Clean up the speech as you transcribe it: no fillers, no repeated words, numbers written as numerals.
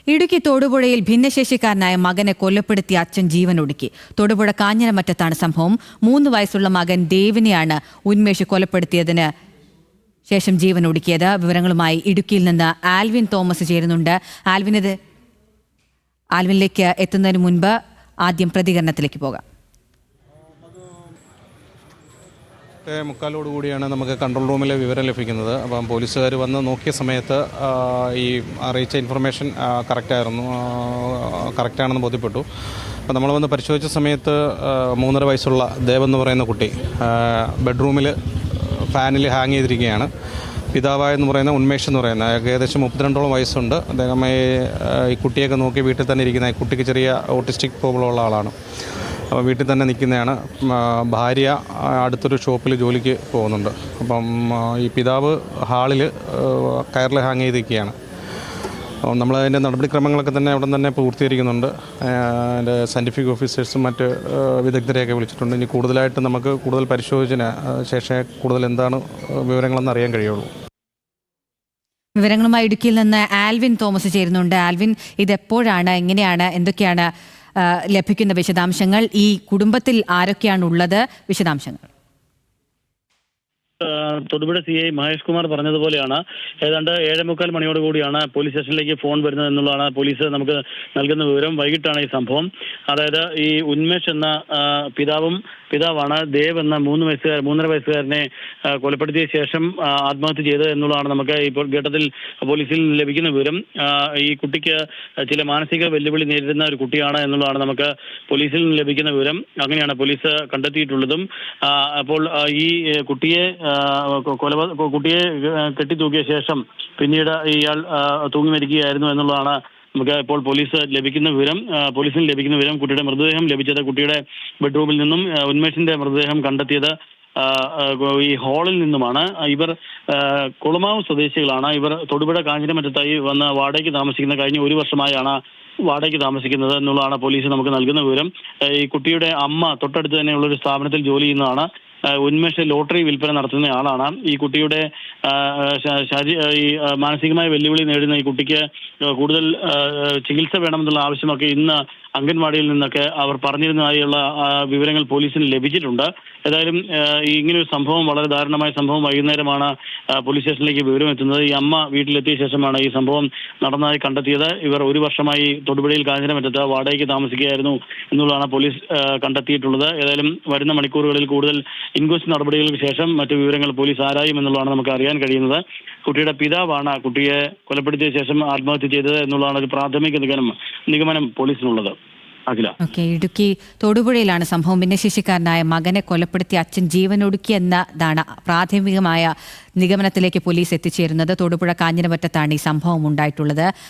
ഇടുക്കി തൊടുപുഴയിൽ ഭിന്നശേഷിക്കാരനായ മകനെ കൊലപ്പെടുത്തിയ അച്ഛൻ ജീവനൊടുക്കി. തൊടുപുഴ കാഞ്ഞിരമറ്റത്താണ് സംഭവം. 3 വയസ്സുള്ള മകൻ ദേവിനെയാണ് ഉന്മേഷ് കൊലപ്പെടുത്തിയതിന് ശേഷം ജീവനൊടുക്കിയത്. വിവരങ്ങളുമായി ഇടുക്കിയിൽ നിന്ന് ആൽവിൻ തോമസ് ചേരുന്നുണ്ട്. ആൽവിനിലേക്ക് എത്തുന്നതിന് മുൻപ് ആദ്യം പ്രതികരണത്തിലേക്ക് പോകാം. 3:45 നമുക്ക് കൺട്രോൾ റൂമിലെ വിവരം ലഭിക്കുന്നത്. അപ്പം പോലീസുകാർ വന്ന് നോക്കിയ സമയത്ത് ഈ അറിയിച്ച ഇൻഫർമേഷൻ കറക്റ്റാണെന്ന് ബോധ്യപ്പെട്ടു. അപ്പോൾ നമ്മൾ വന്ന് പരിശോധിച്ച സമയത്ത് 3.5 വയസ്സുള്ള ദേവെന്ന് പറയുന്ന കുട്ടി ബെഡ്റൂമിൽ ഫാനിൽ ഹാങ് ചെയ്തിരിക്കുകയാണ്. പിതാവായെന്ന് പറയുന്ന ഉന്മേഷ് എന്ന് പറയുന്ന ഏകദേശം 32ഓളം വയസ്സുണ്ട്. അദ്ദേഹം ഈ കുട്ടിയൊക്കെ നോക്കി വീട്ടിൽ തന്നെ ഇരിക്കുന്ന കുട്ടിക്ക് ചെറിയ ഓട്ടിസ്റ്റിക് പ്രോബ്ലം ഉള്ള ആളാണ്. അപ്പോൾ വീട്ടിൽ തന്നെ നിൽക്കുന്നതാണ്. ഭാര്യ അടുത്തൊരു ഷോപ്പിൽ ജോലിക്ക് പോകുന്നുണ്ട്. അപ്പം ഈ പിതാവ് ഹാളിൽ കയറിൽ ഹാങ് ചെയ്തിരിക്കുകയാണ്. നമ്മളതിൻ്റെ നടപടിക്രമങ്ങളൊക്കെ തന്നെ അവിടെ തന്നെ പൂർത്തീകരിക്കുന്നുണ്ട്. അതിൻ്റെ സയൻറ്റിഫിക് ഓഫീസേഴ്സും മറ്റ് വിദഗ്ധരെയൊക്കെ വിളിച്ചിട്ടുണ്ട്. ഇനി കൂടുതലായിട്ട് നമുക്ക് കൂടുതൽ പരിശോധന ശേഷം കൂടുതൽ എന്താണ് വിവരങ്ങളെന്ന് അറിയാൻ കഴിയുള്ളൂ. വിവരങ്ങളുമായി ഇടുക്കിയിൽ നിന്ന് ആൽവിൻ തോമസ് ചേരുന്നുണ്ട്. ആൽവിൻ, ഇതെപ്പോഴാണ്, എങ്ങനെയാണ്, എന്തൊക്കെയാണ് ലഭിക്കുന്ന വിശദാംശങ്ങൾ? ഈ കുടുംബത്തിൽ ആരൊക്കെയാണുള്ളത്? വിശദാംശങ്ങൾ. തൊടുപുഴ CI മഹേഷ് കുമാർ പറഞ്ഞതുപോലെയാണ് ഏതാണ്ട് 7:45 മണിയോടുകൂടിയാണ് പോലീസ് സ്റ്റേഷനിലേക്ക് ഫോൺ വരുന്നത് എന്നുള്ളതാണ് പോലീസ് നമുക്ക് നൽകുന്ന വിവരം. വൈകിട്ടാണ് ഈ സംഭവം. അതായത് ഈ ഉന്മേഷ് എന്ന പിതാവാണ് ദേവ് എന്ന 3.5 വയസ്സുകാരനെ കൊലപ്പെടുത്തിയ ശേഷം ആത്മഹത്യ ചെയ്തത് എന്നുള്ളതാണ് നമുക്ക് ഇപ്പോൾ ഘട്ടത്തിൽ പോലീസിൽ ലഭിക്കുന്ന വിവരം. ഈ കുട്ടിക്ക് ചില മാനസിക വെല്ലുവിളി നേരിടുന്ന ഒരു കുട്ടിയാണ് എന്നുള്ളതാണ് നമുക്ക് പോലീസിൽ ലഭിക്കുന്ന വിവരം. അങ്ങനെയാണ് പോലീസ് കണ്ടെത്തിയിട്ടുള്ളതും. അപ്പോൾ ഈ കുട്ടിയെ കെട്ടിത്തൂക്കിയ ശേഷം പിന്നീട് ഇയാൾ തൂങ്ങി മരിക്കുകയായിരുന്നു എന്നുള്ളതാണ് നമുക്ക് ഇപ്പോൾ പോലീസിന് ലഭിക്കുന്ന വിവരം. കുട്ടിയുടെ മൃതദേഹം ലഭിച്ചത് കുട്ടിയുടെ ബെഡ്റൂമിൽ നിന്നും ഉന്മേഷിന്റെ മൃതദേഹം കണ്ടെത്തിയത് ഈ ഹാളിൽ നിന്നുമാണ്. ഇവർ കുളമാവ് സ്വദേശികളാണ്. ഇവർ തൊടുപുഴ കാഞ്ഞിരമറ്റത്തായി വന്ന് വാടകയ്ക്ക് താമസിക്കുന്ന കഴിഞ്ഞ 1 വർഷമായാണ് വാടകയ്ക്ക് താമസിക്കുന്നത് എന്നുള്ളതാണ് പോലീസ് നമുക്ക് നൽകുന്ന വിവരം. ഈ കുട്ടിയുടെ അമ്മ തൊട്ടടുത്ത് തന്നെയുള്ളൊരു സ്ഥാപനത്തിൽ ജോലി ചെയ്യുന്നതാണ്. ഉന്മേഷ് ലോട്ടറി വിൽപ്പന നടത്തുന്ന ആളാണ്. ഈ കുട്ടിയുടെ ഈ മാനസികമായ വെല്ലുവിളി നേരിടുന്ന ഈ കുട്ടിക്ക് കൂടുതൽ ചികിത്സ വേണമെന്നുള്ള ആവശ്യമൊക്കെ ഇന്ന് അംഗൻവാടിയിൽ നിന്നൊക്കെ അവർ പറഞ്ഞിരുന്നതായുള്ള വിവരങ്ങൾ പോലീസിന് ലഭിച്ചിട്ടുണ്ട്. ഏതായാലും ഇങ്ങനൊരു സംഭവം, വളരെ ദാരുണമായ സംഭവം, വൈകുന്നേരമാണ് പോലീസ് സ്റ്റേഷനിലേക്ക് വിവരം എത്തുന്നത്. ഈ അമ്മ വീട്ടിലെത്തിയ ശേഷമാണ് ഈ സംഭവം നടന്നതായി കണ്ടെത്തിയത്. ഇവർ 1 വർഷമായി തൊടുപുഴയിൽ കാഞ്ഞിരമറ്റത്ത് വാടകയ്ക്ക് താമസിക്കുകയായിരുന്നു എന്നുള്ളതാണ് പോലീസ് കണ്ടെത്തിയിട്ടുള്ളത്. ഏതായാലും വരുന്ന മണിക്കൂറുകളിൽ കൂടുതൽ ഇൻക്വസ്റ്റ് നടപടികൾക്ക് ശേഷം മറ്റു വിവരങ്ങൾ പോലീസ് ആരായും എന്നുള്ളതാണ് നമുക്ക് അറിയാൻ കഴിയുന്നത്. കുട്ടിയുടെ പിതാവാണ് കുട്ടിയെ കൊലപ്പെടുത്തിയ ശേഷം ആത്മഹത്യ ചെയ്തത് എന്നുള്ളതാണ് ഒരു പ്രാഥമിക നിഗമനം പോലീസിനുള്ളത്. ഇടുക്കി തൊടുപുഴയിലാണ് സംഭവം. ഭിന്നശേഷിക്കാരനായ മകനെ കൊലപ്പെടുത്തി അച്ഛൻ ജീവനൊടുക്കി എന്നതാണ് പ്രാഥമികമായ നിഗമനത്തിലേക്ക് പോലീസ് എത്തിച്ചേരുന്നത്. തൊടുപുഴ കാഞ്ഞിരമറ്റത്താണ് ഈ സംഭവം ഉണ്ടായിട്ടുള്ളത്.